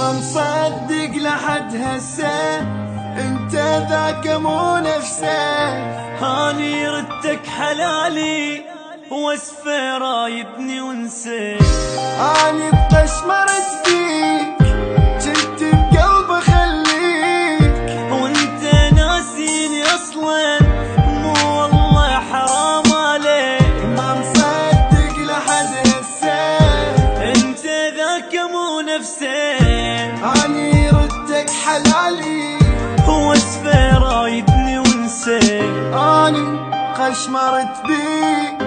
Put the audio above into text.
ما مصدق لحد هسه انت ذاك مو نفسه. هاني ردتك حلالي واسفه رايدني ونسيت. اني بقشمرت فيك جنت بقلبي خليك، وانت ناسيني اصلا مو والله حرام عليك. ما مصدق لحد هسه انت ذاك مو نفسه. اني ردتك حلالي واسفه رايدني ونسيت. اني قشمرت بيك